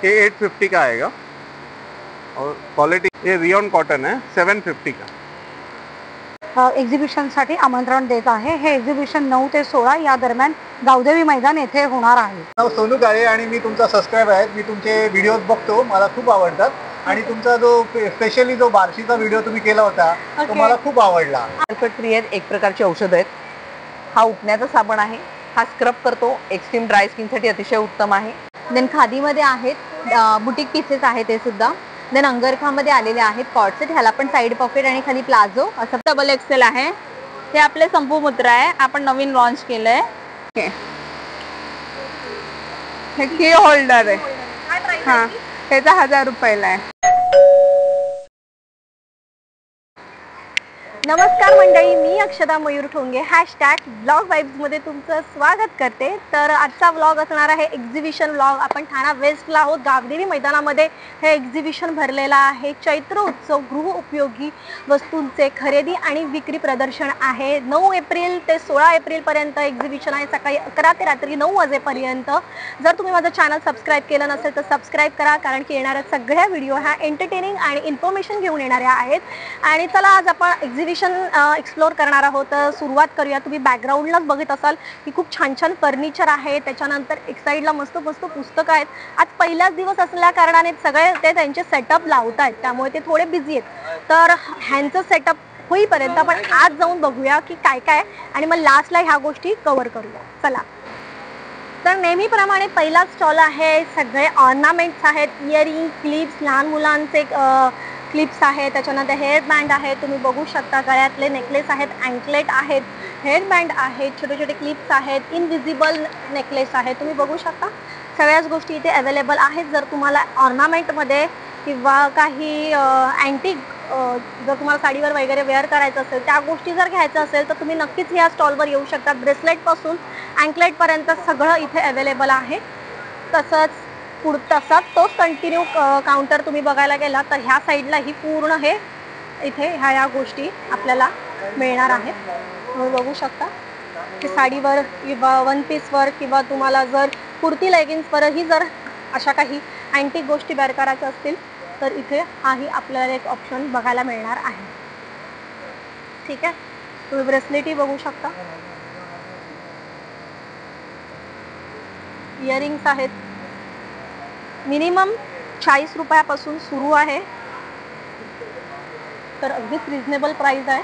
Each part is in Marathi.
ये 850 का आएगा और क्वालिटी ये रियॉन कॉटन है 750 का। एक्झिबिशनसाठी आमंत्रण देत आहे। हे एक्झिबिशन 9 ते 16 या दरम्यान गावदेवी मैदान येथे होणार आहे। नाव सोनू काळे आणि मी तुमचा सबस्क्राइबर आहे। मी तुमचे व्हिडिओज बघतो, मला खूप आवडतात आणि तुमचा जो स्पेशली जो बार्शीचा व्हिडिओ तुम्ही केला होता तो मला खूप आवडला। सल्फेट फ्री आहेत, एक प्रकारचे औषध आहेत। हा उठण्याचा साबण आहे, हा स्क्रब करतो, एक्स्ट्रीम ड्राय स्किनसाठी अतिशय उत्तम आहे। देन खादीमध्ये आहेत, बुटीक पीसेस आहेत ते सुद्धा। देन अंगरखामध्ये आलेले आहेत कॉर्डसेट, ह्याला पण साईड पॉकेट आणि खाली प्लाझो असं डबल एक्सेल आहे। हे आपले संपू मुद्रा आहे, आपण नवीन लॉन्च केलंय। हे की होल्डर आहे, हां ह्याचा 1000 रुपयाला आहे। नमस्कार मंडळी, मी अक्षदा मयूर ठोंगे #ब्लॉग वाइब्स मध्ये तुमचं स्वागत करते। तर आजचा व्लॉग असणार आहे एक्झिबिशन व्लॉग। आपण ठाणा वेस्टला आहोत, गावदेवी मैदानामध्ये हे एक्झिबिशन भरलेलं आहे। चैत्र उत्सव गृह उपयोगी वस्तूंचे खरेदी आणि विक्री प्रदर्शन आहे। 9 एप्रिल ते 16 एप्रिल पर्यंत एक्झिबिशन आहे, सकाळी 11 ते रात्री 9 वाजेपर्यंत। जर तुम्ही माझं चॅनल सबस्क्राईब केलं नसेल तर सबस्क्राईब करा, कारण की येणाऱ्या सगळ्या व्हिडिओ ह्या एंटरटेनिंग आणि इन्फॉर्मेशन घेऊन येणाऱ्या आहेत। आणि चला आज आपण एक्झिबिशन एक्सप्लोर करणार आहोत। सुरुवात करूया। तुम्ही बॅकग्राऊंडलाच बघत असाल की खूप छान छान फर्निचर आहे, त्याच्यानंतर एक साईडला मस्त मस्त पुस्तकं आहेत। आज पहिलाच दिवस असल्या कारणाने सगळे ते त्यांचे सेटअप लावत आहेत, त्यामुळे ते थोडे बिझी आहेत। तर ह्यांचं सेटअप होईपर्यंत आपण आज जाऊन बघूया की काय काय, आणि मग लास्टला ह्या गोष्टी कव्हर करूया। चला। तर नेहमीप्रमाणे पहिला स्टॉल आहे, सगळे ऑर्नामेंट्स आहेत, इयरिंग, क्लिप्स, लहान मुलांचे क्लिप्स आहेत, त्याच्यानंतर हेअरबँड आहे, तुम्ही बघू शकता गळ्यातले नेकलेस आहेत, अँकलेट आहेत, हेअरबँड आहेत, छोटे छोटे क्लिप्स आहेत, इनविजिबल नेकलेस आहे, तुम्ही बघू शकता। सगळ्याच गोष्टी इथे अवेलेबल आहेत। जर तुम्हाला ऑर्नामेंटमध्ये किंवा काही अँटिक जर तुम्हाला साडीवर वगैरे वेअर करायचं असेल, त्या गोष्टी जर घ्यायचं असेल तर तुम्ही नक्कीच या स्टॉलवर येऊ शकता। ब्रेसलेटपासून अँकलेटपर्यंत सगळं इथे अवेलेबल आहे। तसाच तोच कंटिन्यू काउंटर तुम्ही बघायला गेला तर ह्या साईडला ही पूर्ण हे इथे ह्या गोष्टी आपल्याला मिळणार आहेत। तुम्ही बघू शकता की साडीवर किंवा वन पीसवर किंवा तुम्हाला जर कुर्ती लेगिन्सवरही जर अशा काही अँटिक गोष्टी वेअर करायच्या असतील तर इथे हाही आपल्याला एक ऑप्शन बघायला मिळणार आहे। ठीक आहे, तुम्ही ब्रेसलेटही बघू शकता, इयरिंग्स आहेत। मिनिमम 40 रुपयापासून सुरू आहे, तर अगदीच रिझनेबल प्राइस आहे।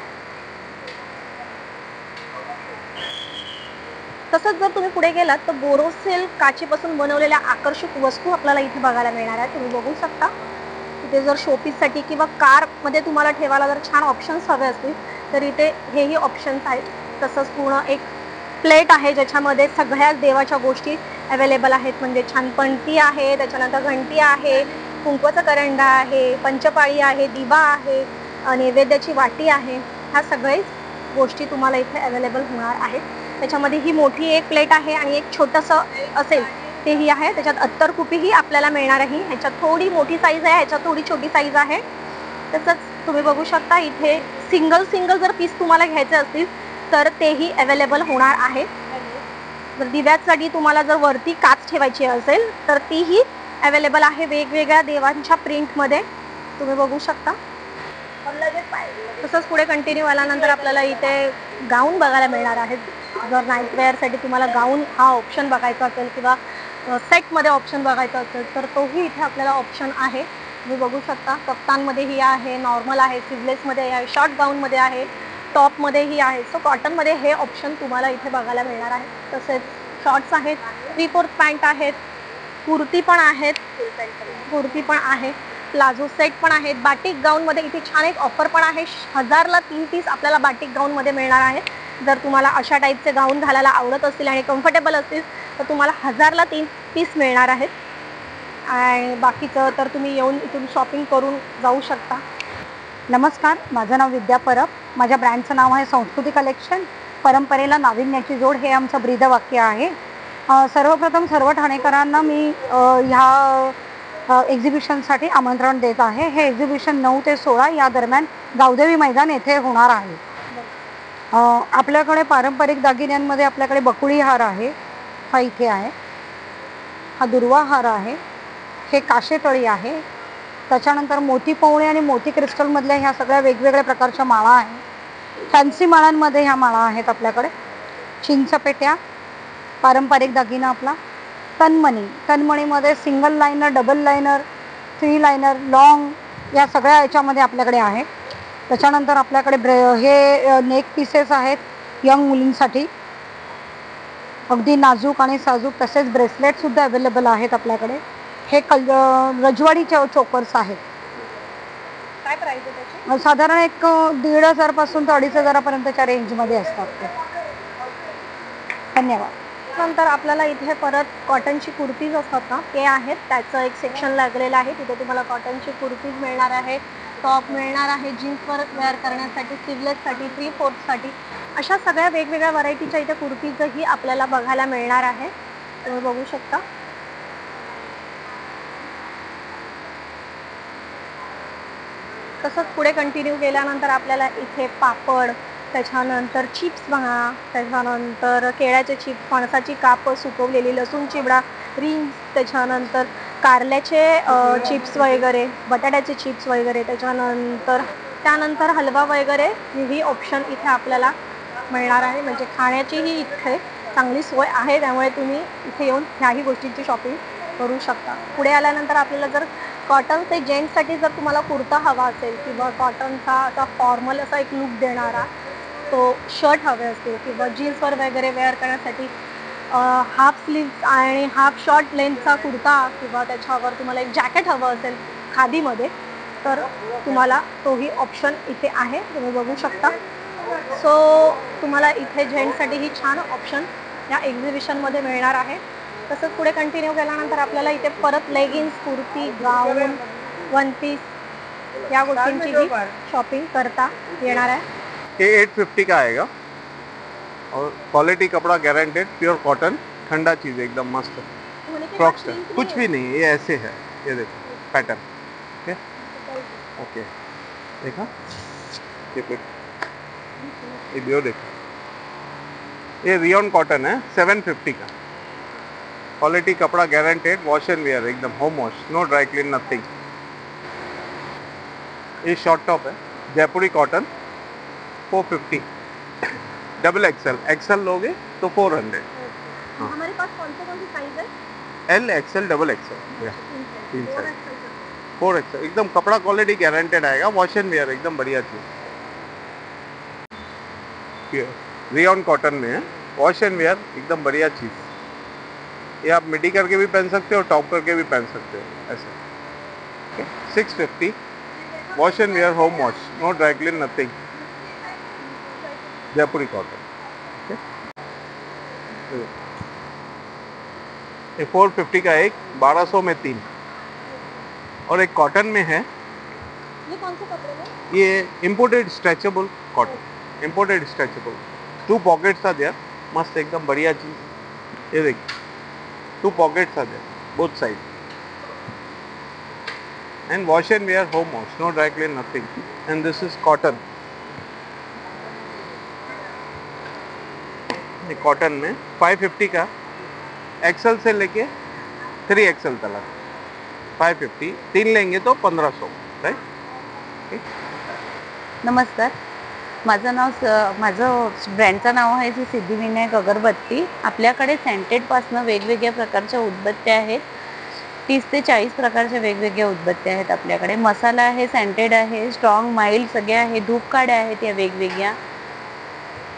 तसंच जर तुम्ही पुढे गेलात तर बोरोसिल काचेपासून बनवलेल्या आकर्षक वस्तू आपल्याला इथे बघायला मिळणार आहे। तुम्ही बघू शकता इथे जर शोपीससाठी किंवा कारमध्ये तुम्हाला ठेवायला जर छान ऑप्शन्स हवे असतील तर इथे हेही ऑप्शन्स आहेत। तसंच पूर्ण एक प्लेट आहे ज्याच्यामध्ये सगळ्याच देवाच्या गोष्टी अवेलेबल आहेत, म्हणजे छान पणती आहे, त्याच्यानंतर घंटी आहे, कुंकवाचा करंडा आहे, पंचपाळी आहे, दिवा आहे, नैवेद्याची वाटी आहे। ह्या सगळ्याच गोष्टी तुम्हाला इथे अवेलेबल होणार आहेत। त्याच्यामध्ये ही मोठी एक प्लेट आहे आणि एक छोटंसं असेल तेही आहे। त्याच्यात अत्तर कुपीही आपल्याला मिळणार आहे। ह्याच्यात थोडी मोठी साईज आहे, ह्याच्यात थोडी छोटी साईज आहे। तसंच तुम्ही बघू शकता इथे सिंगल जर पीस तुम्हाला घ्यायचे असतील तर तेही अवेलेबल होणार आहे। जर दिव्यासाठी तुम्हाला जर वरती काच ठेवायची असेल तर तीही अवेलेबल आहे वेगवेगळ्या देवांच्या प्रिंटमध्ये, तुम्ही बघू शकता। तसंच पुढे कंटिन्यू आल्यानंतर आपल्याला इथे गाऊन बघायला मिळणार आहेत। जर नाईट वेअरसाठी तुम्हाला गाऊन हा ऑप्शन बघायचा असेल किंवा सेटमध्ये ऑप्शन बघायचा असेल तर तोही इथे आपल्याला ऑप्शन आहे। तुम्ही बघू शकता कफ्तानमध्येही आहे, नॉर्मल आहे, स्लीवलेसमध्ये आहे, शॉर्ट गाऊनमध्ये आहे, टॉपमध्येही आहे। सो कॉटनमध्ये हे ऑप्शन तुम्हाला इथे बघायला मिळणार आहे। तसेच शॉर्ट्स आहेत, 3/4 पॅन्ट आहेत, कुर्ती पण आहे, प्लाझो सेट पण आहेत, बाटिक गाऊनमध्ये इथे छान एक ऑफर पण आहे। 1000ला 3 पीस आपल्याला बाटिक गाऊनमध्ये मिळणार आहे। जर तुम्हाला अशा टाईपचे गाऊन घालायला आवडत असतील आणि कम्फर्टेबल असतील तर तुम्हाला 1000ला 3 पीस मिळणार आहेत। आणि बाकीचं तर तुम्ही येऊन इथून शॉपिंग करून जाऊ शकता। नमस्कार, माझं नाव विद्या परब, माझ्या ब्रँडचं नाव आहे संस्कृती कलेक्शन। परंपरेला नाविन्याची जोड हे आमचं ब्रीदवाक्य आहे। सर्वप्रथम सर्व ठाणेकरांना मी ह्या एक्झिबिशनसाठी आमंत्रण देत आहे। हे एक्झिबिशन 9 ते 16 या दरम्यान गावदेवी मैदान येथे होणार आहे। आपल्याकडे पारंपरिक दागिन्यांमध्ये आपल्याकडे बकुळी हार आहे, हा इथे आहे, हा दुर्वा हार आहे, हे काशेतळी आहे. त्याच्यानंतर मोती पोवळे आणि मोती क्रिस्टलमधल्या ह्या सगळ्या वेगवेगळ्या प्रकारच्या माळा आहेत. फॅन्सी माळांमध्ये ह्या माळा आहेत आपल्याकडे. चिंचपेट्या, पारंपरिक दागिना आपला. तन्मणीमध्ये single liner, double liner, 3 liner, long या सगळ्या याच्यामध्ये आपल्याकडे आहे. त्याच्यानंतर आपल्याकडे हे नेक पीसेस आहेत यंग मुलींसाठी, अगदी नाजूक आणि साजूक. तसेच ब्रेसलेटसुद्धा अवेलेबल आहेत आपल्याकडे. हे रजवाडी चोकर्स आहेत. काय प्राइस आहे त्याची? साधारण एक 1,500 पासून तर 2,500पर्यंतच्या रेंजमध्ये असतात ते. धन्यवाद. नंतर आपल्याला इथे परत कॉटनची कुर्तीज असतात ना, ते आहेत. त्याचं एक सेक्शन लागलेलं आहे. तिथे तुम्हाला कॉटनची कुर्तीज मिळणार आहे, टॉप मिळणार आहे, जीन्सवर वेअर करण्यासाठी, स्लीवलेससाठी, 3/4साठी. अशा सगळ्या वेगवेगळ्या व्हरायटीच्या इथे कुर्तीजही आपल्याला बघायला मिळणार आहे. तुम्ही बघू शकता. तसंच पुढे कंटिन्यू केल्यानंतर आपल्याला इथे पापड, त्याच्यानंतर चिप्स बघा, त्याच्यानंतर केळ्याचे चिप्स, फणसाची काप सुकवलेली, लसूण चिवडा, रिंग्स, त्याच्यानंतर कारल्याचे चिप्स वगैरे, बटाट्याचे चिप्स वगैरे, त्यानंतर हलवा वगैरे ही ऑप्शन इथे आपल्याला मिळणार आहे. म्हणजे खाण्याचीही इथे चांगली सोय आहे, त्यामुळे तुम्ही इथे येऊन ह्याही गोष्टींची शॉपिंग करू शकता. पुढे आल्यानंतर आपल्याला जर कॉटन ते जेंट्ससाठी जर तुम्हाला कुर्ता हवा असेल किंवा कॉटनचा असा फॉर्मल असा एक लुक देणारा तो शर्ट हवे असतील किंवा जीन्सवर वगैरे वेअर करण्यासाठी हाफ स्लीव्स आणि हाफ शॉर्ट लेंथचा कुर्ता किंवा त्याच्यावर तुम्हाला एक जॅकेट हवं असेल खादीमध्ये, तर तुम्हाला तोही ऑप्शन इथे आहे. तुम्ही बघू शकता. सो तुम्हाला इथे जेंट्ससाठीही छान ऑप्शन या एक्झिबिशनमध्ये मिळणार आहे. तसंच पुढे कंटिन्यू केल्यानंतर आपल्याला इथे परत लेगिन्स, कुर्ती, गाऊन, वन पीस या गोष्टींची शॉपिंग करता येणार आहे. ये 850 का आएगा और क्वालिटी कपड़ा गारंटेड, प्योर कॉटन, ठंडा चीज़ एकदम मस्त. फ्रॉक स्टाइल कुछ भी नहीं, ये ऐसे है. ये देखो पैटर्न. ओके ओके, देखा ये भी देखो. ये रियॉन कॉटन है, 750 का. क्वालिटी कपड़ा गारंटेड, वॉश एंड वेयर एकदम home wash, no dry clean, nothing. ये शॉर्ट टॉप है, जयपुरी कॉटन, 450. डबल एक्सएल लोगे तो 400. हमारे पास कौन सी साइज है? L, XL, double XL, 3 size. 4XL एकदम कपड़ा क्वालिटी गारंटेड आएगा, वॉश एंड वेयर एकदम बढ़िया चीज़. रियॉन कॉटन में है, वॉश एंड वेयर एकदम बढ़िया चीज़. ये आप मिडी करके भी पहन सकते हो, टॉप करके भी पहन सकते हो ऐसे. 650. Wash and wear, home wash, no dry clean, nothing. Jaipuri cotton. ये 450 का एक, 1200 में 3. और एक कॉटन में है, ये कौन से कपड़े में? ये imported stretchable cotton, imported stretchable. 2 pockets are there, मस्त एकदम बढ़िया चीज़. ये देखिए 2 pockets are there both side. And wash and wear, home wash, no dry clean, nothing. And this is cotton. Cotton में 550 का, एक्सेल से लेके 3XL तक 550. 3 लेंगे तो 1500. राइट. नमस्कार, माझं ब्रँडचं नाव आहे श्री सिद्धिविनायक अगरबत्ती. आपल्याकडे सेंटेडपासनं वेगवेगळ्या प्रकारच्या उदबत्त्या आहेत. 30 ते 40 प्रकारच्या वेगवेगळ्या उदबत्त्या आहेत आपल्याकडे. मसाला आहे, सेंटेड आहे, स्ट्रॉंग, माइल्ड सगळ्या आहेत. धूप काड्या आहेत या वेगवेगळ्या.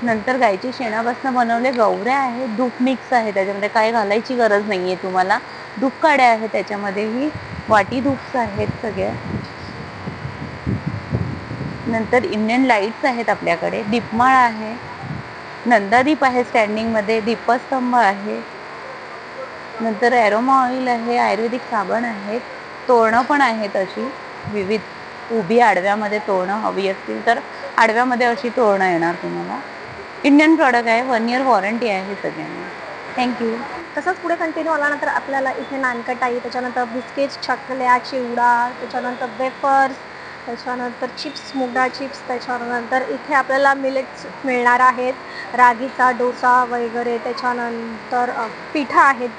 नंतर गायची शेणापासून बनवले गवऱ्या आहेत. धूप मिक्स आहे, त्याच्यामध्ये काय घालायची गरज नाही आहे तुम्हाला. धूप काड्या आहेत त्याच्यामध्येही. वाटी धूप्स आहेत सगळ्या. नंतर इंडियन लाईट्स आहेत आपल्याकडे. दीपमाळ आहे, नंदादीप आहे स्टँडिंगमध्ये, दीपस्तंभ आहे. नंतर ॲरोमा ऑइल आहे, आयुर्वेदिक साबण आहेत. तोरणं पण आहेत अशी विविध, उभी आडव्यामध्ये तोरणं हवी असतील तर आडव्यामध्ये अशी तोरणं येणार तुम्हाला. इंडियन प्रॉडक्ट आहे, 1 year वॉरंटी आहे सगळ्यांना. थँक्यू. तसंच पुढे कंटिन्यू आल्यानंतर आपल्याला इथे नानकटाई, त्याच्यानंतर बिस्किट, चकल्या, चिवडा, त्याच्यानंतर वेफर्स, त्याच्यानंतर चिप्स, मुगडाळ चिप्स, त्याच्यानंतर इथे आपल्याला मिलेट्स मिळणार आहेत, रागीचा डोसा वगैरे, त्याच्यानंतर पिठा आहेत,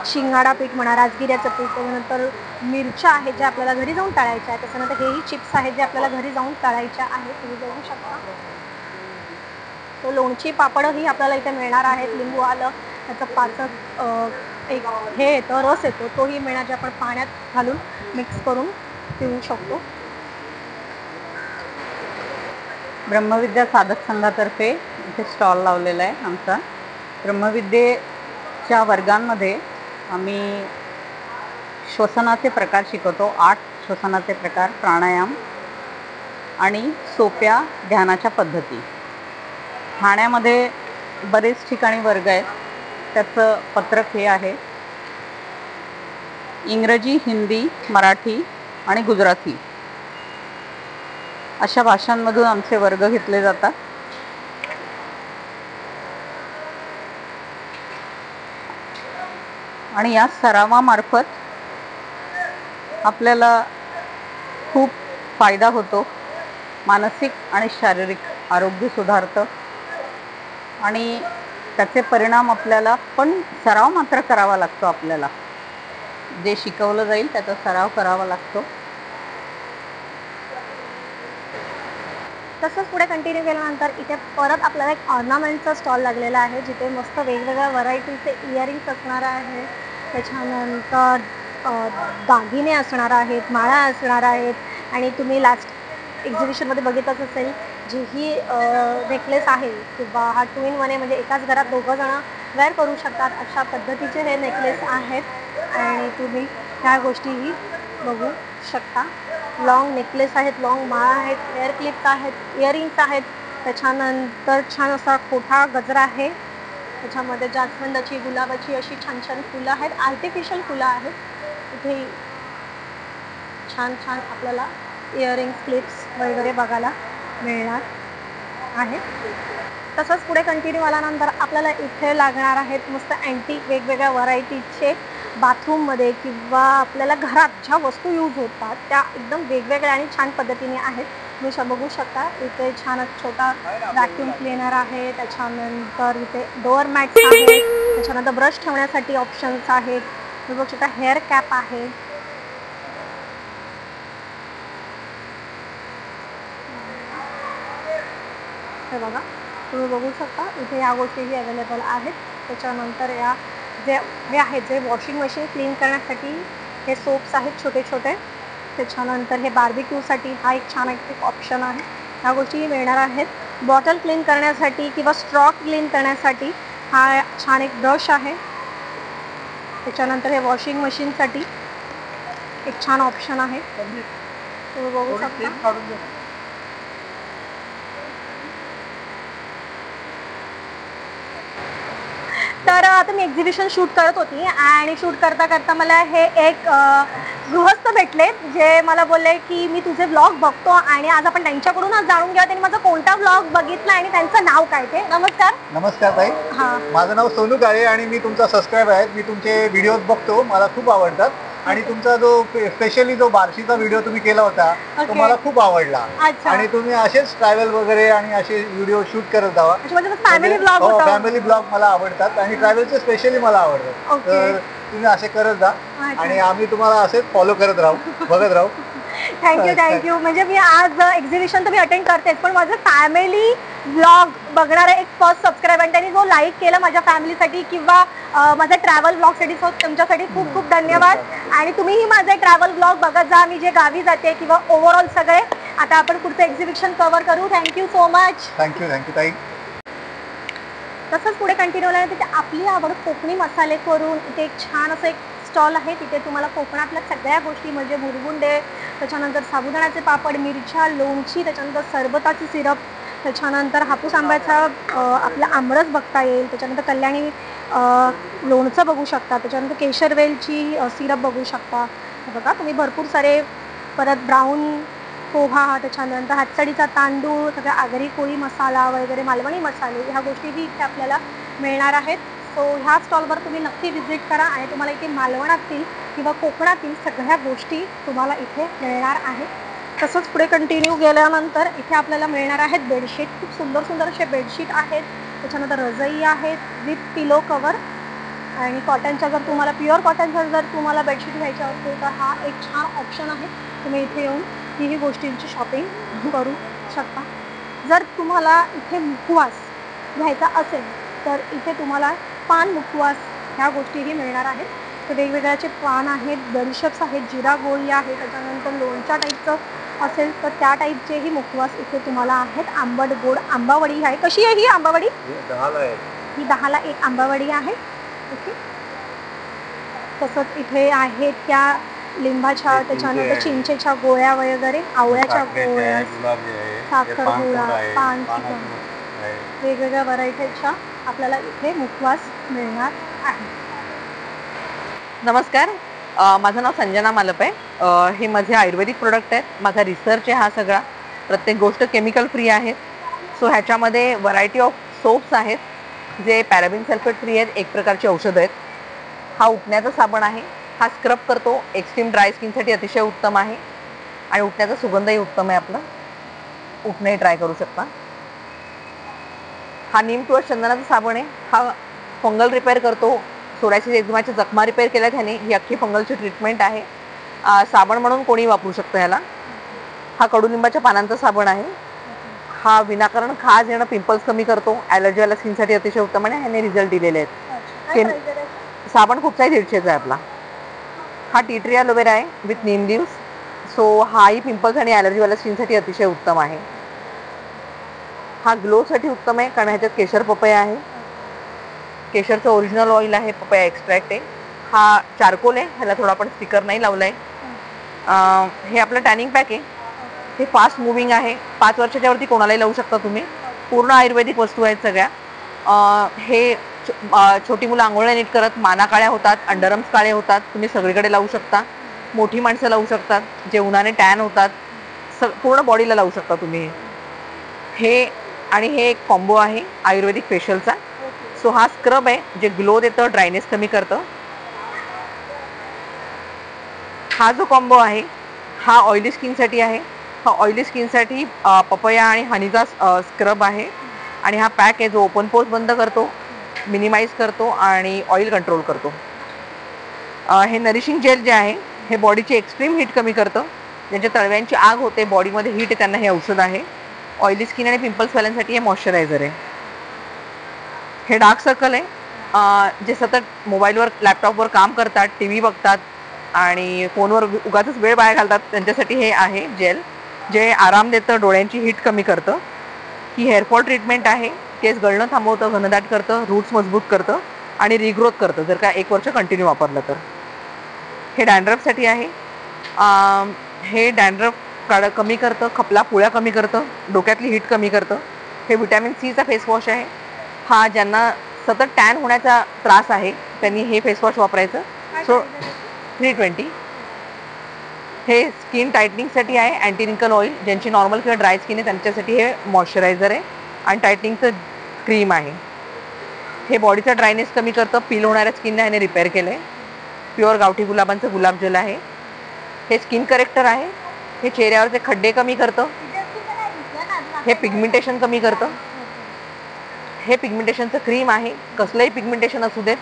शिंगाडा पीठ म्हणा, राजगिऱ्याचं पीठ, त्याच्यानंतर मिरच्या आहेत ज्या आपल्याला घरी जाऊन तळायच्या आहेत, त्याच्यानंतर हेही चिप्स आहेत जे आपल्याला घरी जाऊन तळायच्या आहेत, तुम्ही बघू शकता. तो लोणची पापडही आपल्याला इथे मिळणार आहेत. लिंबू आलं त्याचं पाचक एक हे येतं, रस येतो, तोही मिळणार जे आपण पाण्यात घालून मिक्स करून पिऊ शकतो. ब्रह्मविद्या साधक संघातर्फे इथे स्टॉल लावलेला आहे आमचा. ब्रह्मविद्येच्या वर्गांमध्ये आम्ही श्वसनाचे प्रकार शिकवतो. 8 श्वसनाचे प्रकार, प्राणायाम आणि सोप्या ध्यानाच्या पद्धती. ठाण्यामध्ये बरेच ठिकाणी वर्ग आहेत. त्याचं पत्रक हे आहे. इंग्रजी, हिंदी, मराठी आणि गुजराती अशा भाषांमधून आमचे वर्ग घेतले जातात. आणि या सरावामार्फत आपल्याला खूप फायदा होतो. मानसिक आणि शारीरिक आरोग्य सुधारतं आणि त्याचे परिणाम आपल्याला पण सराव मात्र करावा लागतो. आपल्याला जे शिकवलं जाईल त्याचा सराव करावा लागतो. तसंच पुढे कंटिन्यू केल्यानंतर इथे परत आपल्याला एक ऑर्नामेंटचा स्टॉल लागलेला आहे, जिथे मस्त वेगवेगळ्या व्हरायटीचे इयरिंग्स असणार आहे, त्याच्यानंतर दागिने असणार आहेत, माळा असणार आहेत. आणि तुम्ही लास्ट एक्झिबिशनमध्ये बघितलंच असेल, जी ही नेकलेस आहे किंवा हा 2 in 1 आहे, म्हणजे एकाच घरात 2 जण वेअर करू शकतात अशा पद्धतीचे हे नेकलेस आहेत. आणि तुम्ही ह्या गोष्टीही बघू शकता. लॉंग नेकलेस आहेत, लॉंग माळा आहेत, हेअर क्लिप्स आहेत, इयरिंग्स आहेत, त्याच्यानंतर छान असा खोटा गजरा आहे, त्याच्यामध्ये जास्वंदाची, गुलाबाची अशी छान छान फुलं आहेत, आर्टिफिशियल फुलं आहेत. इथे छान छान आपल्याला इयरिंग्स, क्लिप्स वगैरे बघायला मिळणार आहे. तसंच पुढे कंटिन्यू आल्यानंतर आपल्याला इथे लागणार आहेत मस्त अँटिक वेगवेगळ्या व्हरायटीचे बाथरूममध्ये किंवा आपल्याला घरात ज्या वस्तू यूज होतात त्या एकदम वेगवेगळ्या आणि छान पद्धतीने आहेत. तुम्ही बघू शकता इथे छान छोटा व्हॅक्यूम क्लीनर आहे, त्याच्यानंतर इथे डोअर मॅट्स आहेत, त्याच्यानंतर ब्रश ठेवण्यासाठी ऑप्शन्स आहेत. तुम्ही बघू शकता हेअर कॅप आहे. हे बघा, तुम्ही बघू शकता इथे या गोष्टीही अवेलेबल आहेत. त्याच्यानंतर या जे हे आहेत जे वॉशिंग मशीन क्लीन करण्यासाठी हे सोप्स आहेत छोटे छोटे. त्याच्यानंतर हे बार्बिक्यूसाठी हा एक छान एक ऑप्शन आहे. ह्या गोष्टीही मिळणार आहेत. बॉटल क्लीन करण्यासाठी किंवा स्ट्रॉ क्लीन करण्यासाठी हा छान एक ब्रश आहे. त्याच्यानंतर हे वॉशिंग मशीनसाठी एक छान ऑप्शन आहे. तुम्ही बघू शकता. तर आता मी एक्झिबिशन शूट करत होती आणि शूट करता करता मला हे एक गृहस्थ भेटले, जे मला बोलले की मी तुझे व्लॉग बघतो आणि आज आपण त्यांच्याकडूनच जाणून घ्या त्यांनी माझा कोणता व्लॉग बघितला आणि त्यांचं नाव काय ते. नमस्कार. नमस्कार ताई. माझं नाव सोनू काळे आणि मी तुमचा सबस्क्राईबर आहे. मी तुमचे व्हिडिओज बघतो, मला खूप आवडतात. आणि तुमचा जो स्पेशली जो बार्शीचा व्हिडिओ तुम्ही केला होता तो मला खूप आवडला. आणि तुम्ही असेच ट्रॅव्हल वगैरे आणि असे व्हिडिओ शूट करत जावा. फॅमिली ब्लॉग हो, फॅमिली ब्लॉग मला आवडतात आणि ट्रॅव्हलचे स्पेशली मला आवडतात. तर तुम्ही असे करत जा आणि आम्ही तुम्हाला असेच फॉलो करत राहू, बघत राहू. थँक्यू. म्हणजे मी आज एक्झिबिशन तर मी अटेंड करतेच, पण माझं फॅमिली ब्लॉग बघणारा एक फर्स्ट सबस्क्राईब आणि त्यांनी जो लाईक केला माझ्या फॅमिलीसाठी किंवा माझ्या ट्रॅव्हल ब्लॉगसाठी, सो तुमच्यासाठी खूप खूप धन्यवाद. आणि तुम्हीही माझे ट्रॅव्हल ब्लॉग बघत जा, मी जे गावी जाते किंवा ओव्हरऑल सगळे. आता आपण पुढचं एक्झिबिशन कव्हर करू. Thank you so much. थँक्यू ताई. तसंच पुढे कंटिन्यू झालं तिथे आपली आवड कोकणी मसाले करून इथे एक छान असं एक स्टॉल आहे. तिथे तुम्हाला कोकणातल्या सगळ्या गोष्टी म्हणजे मुरगुंडे, त्याच्यानंतर साबुदाण्याचे पापड, मिरच्या, लोणची, त्याच्यानंतर सरबताची सिरप, त्याच्यानंतर हापूस आंब्याचा आपला आमरस बघता येईल, त्याच्यानंतर कल्याणी लोणचं बघू शकता, त्याच्यानंतर केशरवेलची सिरप बघू शकता. बघा तुम्ही भरपूर सारे, परत ब्राऊन पोहा, त्याच्यानंतर हातसडीचा तांदूळ, सगळ्या आगरी कोळी मसाला वगैरे, मालवणी मसाले, ह्या गोष्टीही इथे आपल्याला मिळणार आहेत. सो ह्या स्टॉलवर तुम्ही नक्की व्हिजिट करा आणि तुम्हाला इथे मालवणातील किंवा कोकणातील सगळ्या गोष्टी तुम्हाला इथे मिळणार आहेत. तसंच पुढे कंटिन्यू गेल्यानंतर इथे आपल्याला मिळणार आहेत बेडशीट. खूप सुंदर सुंदर असे बेडशीट आहेत. त्याच्यानंतर रजई आहेत विथ पिलो कवर. आणि कॉटनच्या जर तुम्हाला प्युअर कॉटनचा जर तुम्हाला बेडशीट घ्यायचा असेल तर हा एक छान ऑप्शन आहे. तुम्ही इथे येऊन ही गोष्टींची शॉपिंग करू शकता. जर तुम्हाला इथे मुखवास घ्यायचा असेल तर इथे तुम्हाला पान मुखवास ह्या गोष्टीही मिळणार आहेत. तर वेगवेगळ्याचे पान आहेत, बडीशेप्स आहेत, जिरा गोळी आहे, त्याच्यानंतर लोणच्या टाईपचं असेल तर त्या टाईपचेही मुखवास इथे तुम्हाला आहेत. आंबट गोड आंबावडी आहे. कशी आहे ही आंबावडी? 10ला आहे. ही 10ला एक आंबावडी आहे. ओके. तसंच इथे आहेत त्या लिंबाच्या, त्याच्यानंतर चिंचेच्या गोळ्या वगैरे, आवळ्याच्या गोळ्या, साखर गोळा, पान, वेगवेगळ्या व्हरायटीच्या आपल्याला इथे मुखवास मिळणार आहे. नमस्कार, माझं नाव संजना मालप आहे. हे माझे आयुर्वेदिक प्रोडक्ट आहेत. माझा रिसर्च आहे हा सगळा. प्रत्येक गोष्ट केमिकल फ्री आहे. सो ह्याच्यामध्ये व्हरायटी ऑफ सोप्स आहेत जे पॅराबिन सल्फेट फ्री आहेत. एक प्रकारची औषधं आहेत. हा उठण्याचा साबण आहे. हा स्क्रब करतो. एक्स्ट्रीम ड्राय स्किनसाठी अतिशय उत्तम आहे आणि उठण्याचा सुगंधही उत्तम आहे. आपलं उठणंही ट्राय करू शकता. हा नीम तुळस चंदनाचा साबण आहे. हा फंगल रिपेअर करतो. सोरायसिस एक्झिमाच्या जखमा रिपेअर केल्या त्याने. ही अख्खी फंगलची ट्रीटमेंट आहे. साबण म्हणून कोणी वापरू शकतं ह्याला. हा कडुलिंबाच्या पानांचा साबण आहे. हा विनाकारण खाज येणं, पिंपल्स कमी करतो. ॲलर्जीवाल्या स्किनसाठी अतिशय उत्तम आहे. ह्याने रिझल्ट दिलेले आहेत. साबण कुठचाही 150चा आहे आपला. हा टी ट्री ॲलोवेरा आहे विथ नीम लिव्स. सो हाही पिंपल्स आणि ॲलर्जीवाल्या स्किनसाठी अतिशय उत्तम आहे. हा ग्लोसाठी उत्तम आहे कारण ह्याच्यात केशर पपया आहे. केशरचं ओरिजिनल ऑइल आहे. पपया एक्स्ट्रॅक्ट आहे. हा चारकोल आहे. ह्याला थोडा आपण स्टिकर नाही लावला आहे. हे आपलं टॅनिंग पॅक आहे. हे फास्ट मुव्हिंग आहे. 5 वर्षाच्या वरती कोणालाही लावू शकता तुम्ही. पूर्ण आयुर्वेदिक वस्तू आहेत सगळ्या. हे छोटी मुलं आंघोळ नीट करत माना काळ्या होतात, अंडरआर्म्स काळे होतात, तुम्ही सगळीकडे लावू शकता. मोठी माणसं लावू शकतात जे उन्हाने टॅन होतात. पूर्ण बॉडीला लावू शकता तुम्ही. हे आणि हे एक कॉम्बो आहे आयुर्वेदिक फेशियलचा. सो हा स्क्रब आहे जे ग्लो देतं, ड्रायनेस कमी करतं. हा जो कॉम्बो आहे हा ऑइली स्किनसाठी आहे. हा ऑइली स्किनसाठी पपया आणि हनीचा स्क्रब आहे आणि हा पॅक आहे जो ओपन पोर्स बंद करतो, मिनिमाइज करतो आणि ऑइल कंट्रोल करतो. हे नरिशिंग जेल जे आहे हे बॉडीची एक्स्ट्रीम हीट कमी करतं. ज्यांच्या तळव्यांची आग होते, बॉडीमध्ये हीट आहे, त्यांना हे औषध आहे. ऑइली स्किन आणि पिंपल्सवाल्यांसाठी हे मॉइश्चरायझर आहे. हे डार्क सर्कल आहे जे सतत मोबाईलवर, लॅपटॉपवर काम करतात, टी व्ही बघतात आणि फोनवर उगाच वेळ बाहेर घालतात, त्यांच्यासाठी हे आहे जेल जे आराम देतं, डोळ्यांची हीट कमी करतं. ही हेअरफॉल ट्रीटमेंट आहे. केस गळणं थांबवतं, घनदाट करतं, रूट्स मजबूत करतं आणि रिग्रोथ करतं जर का 1 वर्ष कंटिन्यू वापरलं तर. हे डॅन्ड्रफसाठी आहे. हे डॅन्ड्रफ कमी करतं, खपला पुळ्या कमी करतं, डोक्यातली हीट कमी करतं. हे व्हिटॅमिन सीचा फेसवॉश आहे. हा ज्यांना सतत टॅन होण्याचा त्रास आहे त्यांनी हे फेसवॉश वापरायचं. सो 320. हे स्किन टायटनिंगसाठी आहे. अँटी रिंकल ऑइल ज्यांची नॉर्मल किंवा ड्राय स्किन आहे त्यांच्यासाठी हे मॉइश्चरायझर आहे आणि टायटनिंगचं क्रीम आहे. हे बॉडीचा ड्रायनेस कमी करतं. पील होणाऱ्या स्किनला ह्याने रिपेअर केलं आहे. प्युअर गावठी गुलाबांचं गुलाब जल आहे. हे स्किन करेक्टर आहे. हे चेहऱ्यावरचे खड्डे कमी करतं. हे पिगमेंटेशन कमी करतं. हे पिगमेंटेशनचं क्रीम आहे. कसलंही पिगमेंटेशन असू देत,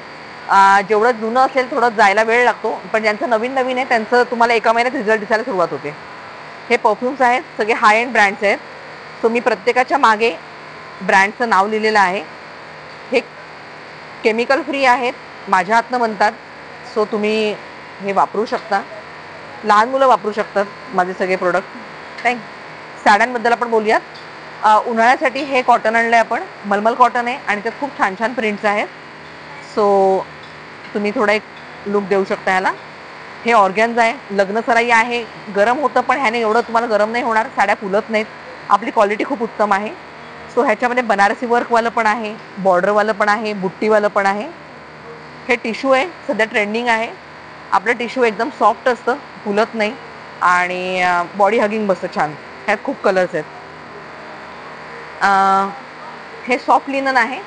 जेवढं जुनं असेल थोडं जायला वेळ लागतो, पण ज्यांचं नवीन आहे त्यांचं तुम्हाला 1 महिन्यात रिझल्ट दिसायला सुरुवात होते. हे परफ्युम्स आहेत, सगळे हाय एंड ब्रँड्स आहेत. सो मी प्रत्येकाच्या मागे ब्रँडचं नाव लिहिलेलं आहे. हे केमिकल फ्री आहेत, माझ्या हातनं बनतात. सो तुम्ही हे वापरू शकता. लहान मुलं वापरू शकतात माझे सगळे प्रोडक्ट. साड्यांबद्दल आपण बोलूयात. उन्हाळ्यासाठी हे कॉटन आणलं आहे आपण. मलमल कॉटन आहे आणि त्यात खूप छान छान प्रिंट्स आहेत. सो तुम्ही थोडा एक लुक देऊ शकता ह्याला. हे ऑर्गॅन्झा आहे. लग्नसराई आहे. गरम होतं पण ह्याने एवढं तुम्हाला गरम नाही होणार. साड्या फुलत नाहीत. आपली क्वालिटी खूप उत्तम आहे. सो ह्याच्यामध्ये बनारसी वर्कवालं पण आहे, बॉर्डरवालं पण आहे, बुट्टीवालं पण आहे. हे टिश्यू आहे, सध्या ट्रेंडिंग आहे. आपलं टिश्यू एकदम सॉफ्ट असतं, फुलत नाही आणि बॉडी हगिंग बसतं छान. ह्यात खूप कलर्स आहेत. हे सॉफ्ट लिनन आहे.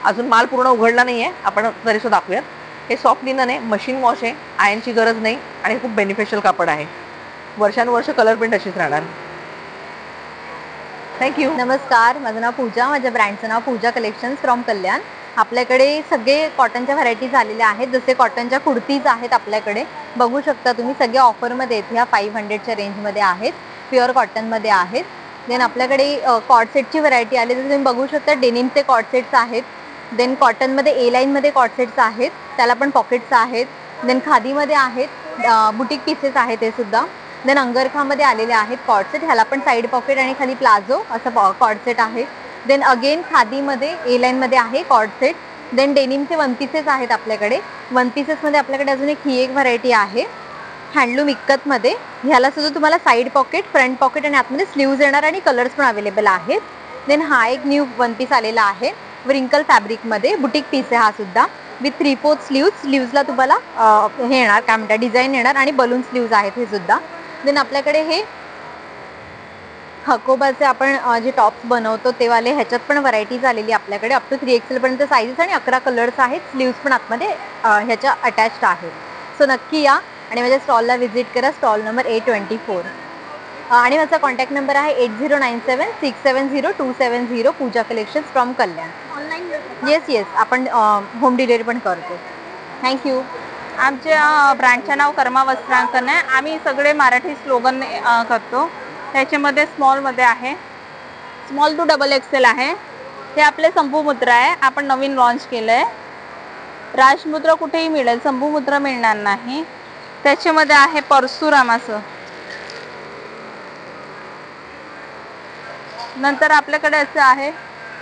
अजून माल पूर्ण उघडला नाही आहे, आपण तरीसुद्धा दाखवूयात. हे सॉफ्ट लिनन आहे, मशीन वॉश आहे, आयनची गरज नाही आणि खूप बेनिफिशियल कापड आहे. वर्षानुवर्ष कलर प्रिंट अशीच राहणार. थँक्यू. नमस्कार, माझं नाव पूजा. माझ्या ब्रँडचं नाव पूजा कलेक्शन्स फ्रॉम कल्याण. आपल्याकडे सगळे कॉटनच्या व्हरायटीज आलेल्या आहेत, जसे कॉटनच्या कुर्तीज आहेत आपल्याकडे, बघू शकता तुम्ही, सगळे ऑफरमध्ये आहेत. ह्या 500च्या रेंजमध्ये आहेत, प्युअर कॉटनमध्ये आहेत. देन आपल्याकडे कॉट सेटची व्हरायटी आली, जसं तुम्ही बघू शकता डेनिमचे कॉट सेट्स आहेत. देन कॉटनमध्ये ए लाईनमध्ये कॉट सेट्स आहेत, त्याला पण पॉकेट्स आहेत. देन खादीमध्ये आहेत, बुटीक पीसेस आहेत हे सुद्धा. देन अंगरखामध्ये आलेले आहेत कॉट सेट, ह्याला पण साईड पॉकेट आणि खाली प्लाझो असं कॉट सेट आहे. देन अगेन खादीमध्ये ए लाईनमध्ये आहे कॉट सेट. देन डेनिमचे वन पीसेस आहेत आपल्याकडे. वन पीसेसमध्ये आपल्याकडे अजून ही एक व्हरायटी आहे हँडलूम इक्कतमध्ये. ह्याला सुद्धा तुम्हाला साईड पॉकेट, फ्रंट पॉकेट आणि आतमध्ये स्लीव्ज येणार आणि कलर्स पण अवेलेबल आहेत. देन हा एक न्यू वन पीस आलेला आहे व्रिंकल फॅब्रिकमध्ये, बुटीक पीस आहे हा सुद्धा, विथ 3/4 स्लीव्ज. स्लीव्जला तुम्हाला हे येणार, काय म्हणतात, डिझाईन येणार आणि बलून स्लीव्ज आहेत हे सुद्धा. देन आपल्याकडे हे हकोबाचे आपण जे टॉप्स बनवतो ते वाले, ह्याच्यात पण व्हरायटीज आलेली आपल्याकडे. अप टू 3XL पर्यंत साईजेस आणि 11 कलर्स आहेत. स्लीव्स पण आतमध्ये ह्याच्या अटॅच्ड आहेत. सो नक्की या आणि माझ्या स्टॉलला व्हिजिट करा. स्टॉल नंबर A24 आणि माझा कॉन्टॅक्ट नंबर आहे 8097670270, पूजा कलेक्शन्स फ्रॉम कल्याण. येस आपण होम डिलिव्हरी पण करतो. थँक्यू. आमच्या ब्रँडचं नाव कर्मा वस्त्रांकन आहे. आम्ही सगळे मराठी स्लोगन करतो. त्याच्यामध्ये स्मॉलमध्ये आहे, स्मॉल टू XXL आहे. हे आपले संभूमुद्रा आहे, आपण नवीन लॉन्च केलं आहे. राजमुद्रा कुठेही मिळेल, संभूमुद्रा मिळणार नाही. त्याच्यामध्ये आहे परशुरामाचं. नंतर आपल्याकडे असं आहे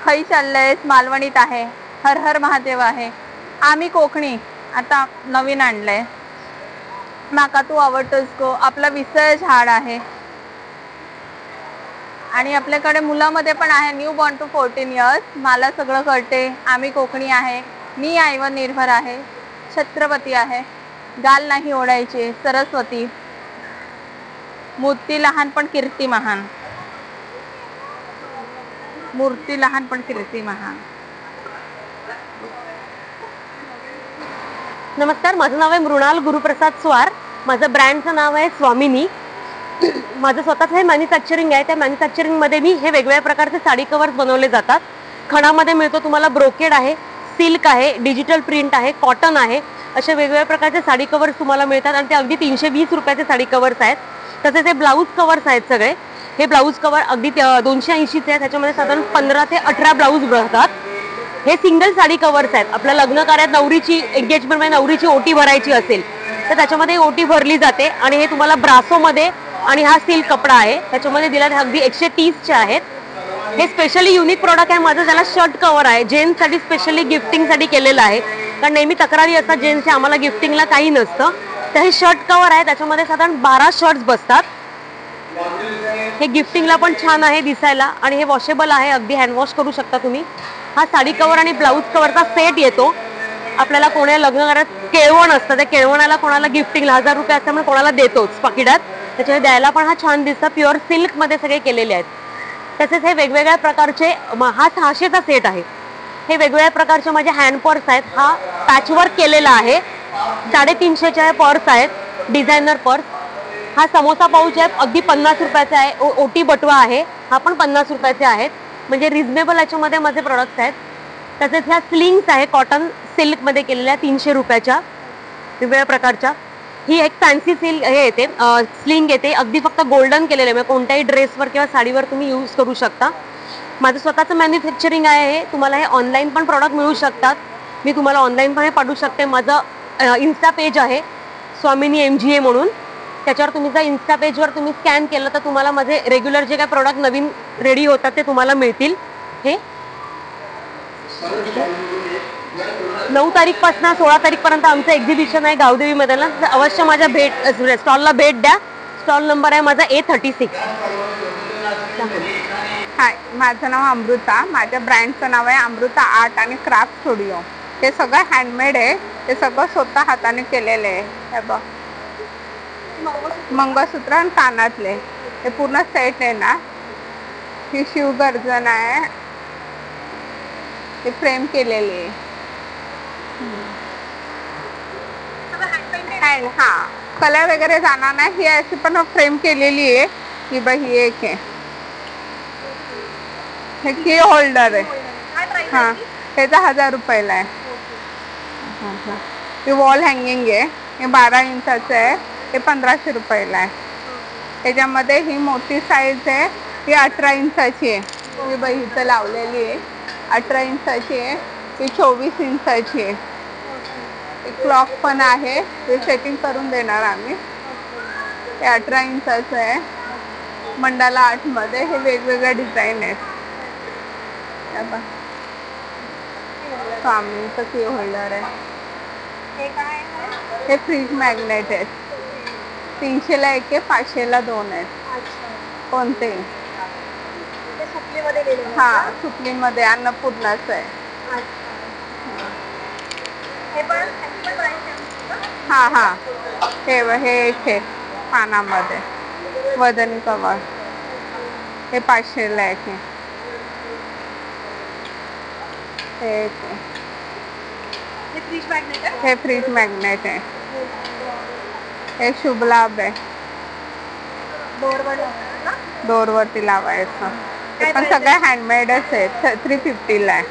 खई चाललंय, मालवणीत आहे, हर हर महादेव आहे. आम्ही कोकणी आता नवीन आणलंय, माका तू आवडतोस गो, आपला विसळ झाड आहे. आणि आपल्याकडे मुलामध्ये पण आहे न्यू बॉर्न टू 14 इयर्स, मला सगळं कळते, आम्ही कोकणी आहे, मी आईवर निर्भर आहे, छत्रपती आहे, गाल नाही ओढायचे, सरस्वती, मूर्ती लहान पण कीर्ती महान, मूर्ती लहान पण कीर्ती महान. नमस्कार, माझं नाव आहे मृणाल गुरुप्रसाद स्वार. माझं ब्रँडचं नाव आहे स्वामिनी. माझं स्वतःचं हे मॅन्युफॅक्चरिंग आहे. त्या मॅन्युफॅक्चरिंगमध्ये मी हे वेगवेगळ्या प्रकारचे साडी कवर्स बनवले जातात. खणामध्ये मिळतो तुम्हाला, ब्रोकेड आहे, सिल्क आहे, डिजिटल प्रिंट आहे, कॉटन आहे, असे वेगवेगळ्या प्रकारचे साडी कवर्स तुम्हाला मिळतात आणि ते अगदी 320 रुपयाचे साडी कवर्स आहेत. तसेच हे ब्लाऊज कवर्स आहेत सगळे. हे ब्लाऊज कवर अगदी 280चे आहेत. त्याच्यामध्ये साधारण 15 ते 18 ब्लाऊज भरतात. हे सिंगल साडी कवर्स आहेत. आपल्या लग्न कार्यात नवरीची एंगेजमेंटमध्ये नवरीची ओटी भरायची असेल तर त्याच्यामध्ये ओटी भरली जाते. आणि हे तुम्हाला ब्रासोमध्ये, आणि हा सिल्क कपडा आहे त्याच्यामध्ये दिला, अगदी 130चे आहेत. हे स्पेशली युनिक प्रॉडक्ट आहे माझं. त्याला शर्ट कवर आहे, जेंट्ससाठी स्पेशली गिफ्टिंगसाठी केलेलं आहे. कारण नेहमी तक्रारी असतात जेंट्सच्या, आम्हाला गिफ्टिंगला काही नसतं. तर हे शर्ट कवर आहे, त्याच्यामध्ये साधारण 12 शर्ट्स बसतात. हे गिफ्टिंगला पण छान आहे दिसायला आणि हे वॉशेबल आहे, अगदी हँडवॉश करू शकता तुम्ही. हा साडी कवर आणि ब्लाऊज कवरचा सेट येतो. आपल्याला कोणा लग्न करत केळवण असतं, त्या केळवणाला कोणाला गिफ्टिंगला 1000 रुपये असल्यामुळे कोणाला देतोच पाकिटात. त्याच्यामुळे द्यायला पण हा छान दिसतं. प्युअर सिल्कमध्ये सगळे केलेले आहेत. तसेच हे वेगवेगळ्या प्रकारचे, हा 600चा सेट आहे. हे वेगवेगळ्या प्रकारचे माझे हँड पर्स आहेत. हा पॅचवर्क केलेला आहे, 350चे पर्स आहेत, डिझायनर पर्स. हा समोसा पाऊच आहे, अगदी 50 रुपयाचा आहे. ओटी बटवा आहे, हा पण 50 रुपयाचे आहेत. म्हणजे रिजनेबल याच्यामध्ये माझे प्रोडक्ट्स आहेत. तसेच ह्या स्लिंग्स आहे, कॉटन सिल्कमध्ये केलेल्या 300 रुपयाच्या वेगवेगळ्या प्रकारच्या. ही एक फॅन्सी सिल्क हे येते, स्लिंग येते, अगदी फक्त गोल्डन केलेलं आहे. म्हणजे कोणत्याही ड्रेसवर किंवा साडीवर तुम्ही यूज करू शकता. माझं स्वतःचं मॅन्युफॅक्चरिंग आहे हे. तुम्हाला हे ऑनलाईन पण प्रॉडक्ट मिळू शकतात. मी तुम्हाला ऑनलाईन पण हे पाठवू शकते. माझं इन्स्टा पेज आहे स्वामिनी MGA म्हणून. त्याच्यावर तुम्ही जर इन्स्टा पेजवर तुम्ही स्कॅन केलं तर तुम्हाला माझे रेग्युलर जे काही प्रॉडक्ट नवीन रेडी होतात ते तुम्हाला मिळतील. हे 9 तारीखपासून 16 तारीखपर्यंत आमचं एक्झिबिशन आहे गावदेवी मैदानात. अवश्य माझ्या स्टॉलला भेट द्या. स्टॉल नंबर आहे माझा A36. हाय, माझं नाव अमृता. माझ्या ब्रँडचं नाव आहे अमृता आर्ट आणि क्राफ्ट स्टुडिओ. हे सगळं हँडमेड आहे. हे सगळं स्वतः हाताने केलेलं आहे. हे बघ, मंगळसूत्र आणि कानातले हे पूर्ण सेट आहे ना. ही शिवगर्जन आहे, हे फ्रेम केलेली आहे. हा, कलर वगैरे जाणार नाही. ही अशी पण फ्रेम केलेली आहे. ही बघ, ही एक आहे. हे की होल्डर आहे. हा, ह्याचा 1000 रुपयाला आहे. हे वॉल हँगिंग आहे, हे 12 इंचाचं आहे, हे 1500 रुपयाला आहे. त्याच्यामध्ये ही मोठी साईज आहे, ही 18 इंचाची आहे. ही बाई इथं लावलेली आहे, 18 इंचाची आहे. ही 24 इंचाची आहे. क्लॉक पण आहे, हे सेटिंग करून देणार आम्ही. हे 18 इंचाचं आहे, मंडाला आर्टमध्ये. हे वेगवेगळ्या डिझाईन आहेत. स्वामींचं की होल्डर आहे. हे फ्रीज मॅग्नेट आहेत. 300ला 1 आहे, 500ला 2 आहेत. कोणते? हा, सुपलीमध्ये अन्नपूर्णाचं आहे. हा हा, हे इथे पानामध्ये वजनी कवर. हे 500ला आहे. हे फ्रीज मॅग्नेट आहे. हे शुभ लाभ आहे, डोरवरती लावायचं. ते पण सगळे हँडमेडच आहेत. 350ला आहे.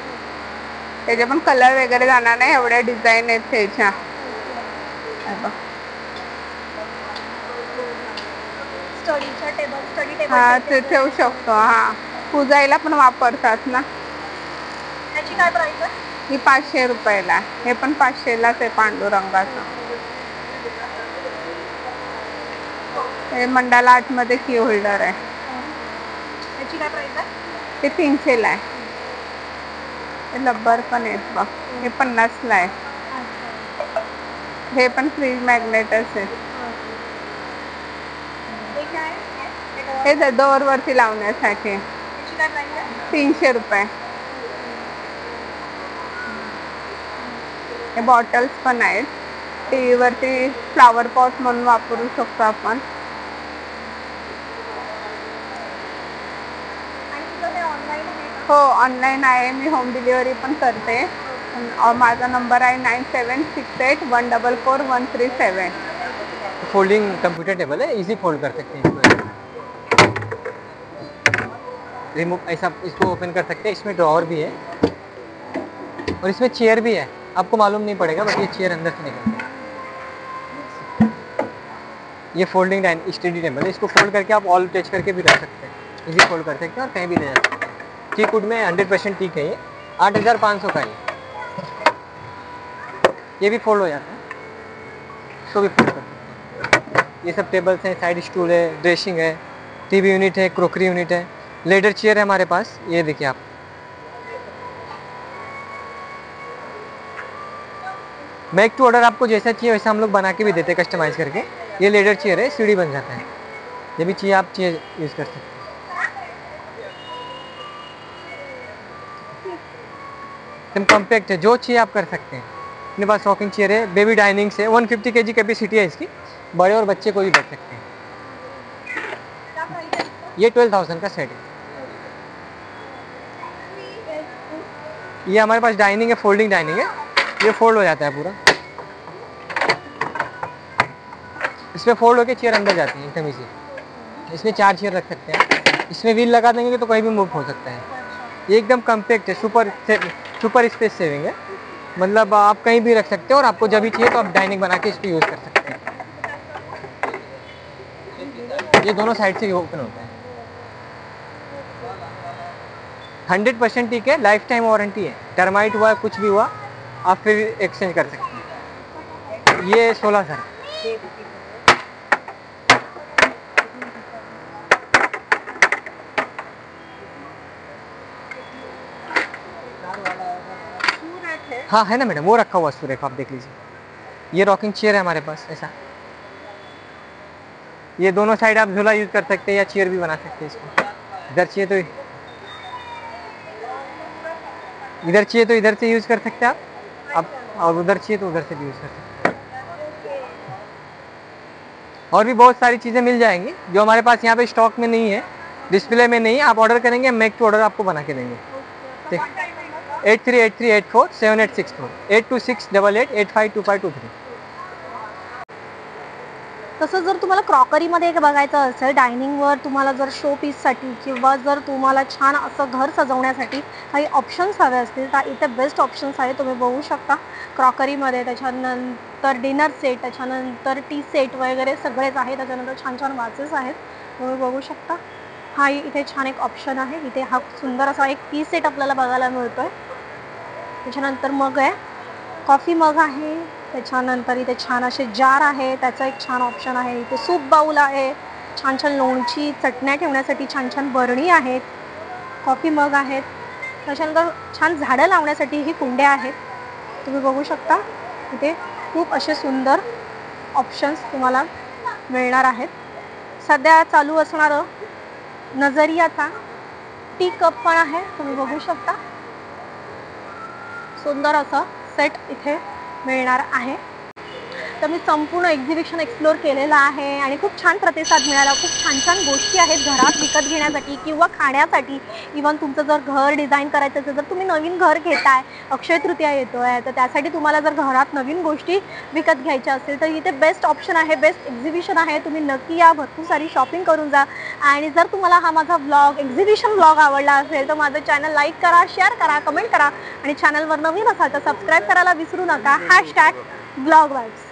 त्याचे पण कलर वगैरे जाणार नाही, एवढ्या डिझाईन आहेत त्याच्या. हा, ते ठेवू शकतो. हा, पूजायला पण वापरतात ना. ही 500 रुपयाला. हे पण 500लाच आहे, पांडुरंगाचं. हे मंडाला आर्टमध्ये की होल्डर आहे. हे 300ला आहे. हे लब्बर पण आहेत बघ, हे 50ला आहे. हे पण फ्रीज मॅग्नेटच आहे. हे डोअरवरती लावण्यासाठी 300 रुपये. हे बॉटल्स पण आहेत. टीव्हीवरती फ्लावर पॉट म्हणून वापरू शकतो आपण. हो, ऑनलाईन आहे. मी होम डिलिव्हरी पण करते. माझा नंबर आहे 9768144137. फोल्डिंग कंप्यूटर टेबल है, इजी फोल्ड कर सकते हैं इसको. रिमूव ऐसा इसको ओपन कर सकते हैं. इसमें ड्रॉअर भी है और इसमें चेयर भी है. आपको मालूम नहीं पड़ेगा, बट ये चेयर अंदर से निकलती है. ये फोल्डिंग स्टडी टेबल है. इसको फोल्ड करके आप ऑल टच करके भी रख सकते हैं. इजी फोल्ड कर सकते हैं और कहीं भी ले जा सकते हैं. टीक वुड में 100% टीक है. ये 8500 का है. ये भी फोल्ड हो जाता है, इसको भी फोल्ड कर सकते हैं. ये सब टेबल्स हैं, साइड स्टूल है, ड्रेसिंग है, टीवी यूनिट है, क्रोकरी यूनिट है, लेडर चेयर है हमारे पास. ये देखिए आप, मेक टू ऑर्डर. आपको जैसा चाहिए वैसा हम लोग बना के भी देते हैं, कस्टमाइज करके. ये लेडर चेयर है, सीढ़ी बन जाता है. ये भी चाहिए आप चेयर यूज़ कर सकते हैं. एकदम कॉम्पैक्ट है, जो चाहिए आप कर सकते हैं. अपने पास रॉकिंग चेयर है, बेबी डाइनिंग से 150 kg कैपेसिटी है इसकी. बड़े और बच्चे को भी बैठ सकते हैं. ये 12,000 का सेट है. ये हमारे पास डाइनिंग है, फोल्डिंग डाइनिंग है. ये फोल्ड हो जाता है पूरा. इसमें फोल्ड होकर चेयर अंदर जाती है एकदम इजी. इसमें 4 चेयर रख सकते हैं. इसमें व्हील लगा देंगे तो कहीं भी मूव हो सकता है. ये एकदम कम्पैक्ट है, सुपर स्पेस सेविंग है. मतलब आप कहीं भी रख सकते हो और आपको जब भी चाहिए तो आप डाइनिंग बना के इसको यूज़ कर सकते हैं. ये दोनों साइड से ओपन होता है. 100% ठीक है, लाइफ टाइम वारंटी है. टर्माइट हुआ, कुछ भी हुआ, आप फिर एक्सचेंज कर सकते हैं. ये 16,000. हाँ है ना मैडम, वो रखा हुआ सुरेख, आप देख लीजिए. ये रॉकिंग चेयर है हमारे पास ऐसा. ये दोनों साइड आप झूला यूज कर सकते हैं या चेयर भी बना सकते हैं इसको. इधर चाहिए तो इधर से यूज कर सकते हैं आप, और उधर चाहिए तो उधर से भी यूज कर सकते हैं. और भी बहुत सारी चीज़ें मिल जाएंगी जो हमारे पास यहाँ पे स्टॉक में नहीं है, डिस्प्ले में नहीं है. आप ऑर्डर करेंगे, मेक टू ऑर्डर आपको बना के देंगे. 8383847864 826888852523. तसं जर तुम्हाला क्रॉकरीमध्ये एक बघायचं असेल, डायनिंगवर तुम्हाला जर शो पीससाठी किंवा जर तुम्हाला छान असं घर सजवण्यासाठी काही ऑप्शन्स हवे असतील तर इथे बेस्ट ऑप्शन्स आहे, तुम्ही बघू शकता क्रॉकरीमध्ये. त्याच्यानंतर डिनर सेट, त्याच्यानंतर टी सेट वगैरे सगळेच आहे. त्याच्यानंतर छान छान वाचेस आहेत, तुम्ही बघू शकता. हा इथे छान एक ऑप्शन आहे. इथे हा सुंदर असा एक टी सेट आपल्याला बघायला मिळतोय. त्याच्यानंतर मग आहे, कॉफी मग आहे. त्याच्यानंतर इथे छान असे जार आहे, त्याचा एक छान ऑप्शन आहे. इथे सूप बाउल आहे, छान छान लोणची चटण्या ठेवण्यासाठी छान छान बरणी आहेत, कॉफी मग आहेत. त्याच्यानंतर छान झाडं लावण्यासाठी ही कुंड्या आहेत, तुम्ही बघू शकता. इथे खूप असे सुंदर ऑप्शन्स तुम्हाला मिळणार आहेत. सध्या चालू असणारं नजरियाचा टी कप पण आहे, तुम्ही बघू शकता. सुंदर असं सेट इथे मिळणार आहे. तर मी संपूर्ण एक्झिबिशन एक्सप्लोर केलेलं आहे आणि खूप छान प्रतिसाद मिळाला. खूप छान छान गोष्टी आहेत घरात विकत घेण्यासाठी किंवा खाण्यासाठी. इव्हन तुमचं जर घर डिझाईन करायचं असेल, जर तुम्ही नवीन घर घेताय, अक्षय तृतीया येतोय, तर त्यासाठी तुम्हाला जर घरात नवीन गोष्टी विकत घ्यायच्या असतील तर इथे बेस्ट ऑप्शन आहे, बेस्ट एक्झिबिशन आहे. तुम्ही नक्की या, भरपूर सारी शॉपिंग करून जा. आणि जर तुम्हाला हा माझा व्लॉग, एक्झिबिशन व्लॉग आवडला असेल तर माझं चॅनल लाईक करा, शेअर करा, कमेंट करा आणि चॅनलवर नवीन असाल तर सबस्क्राईब करायला विसरू नका. #vlogvibes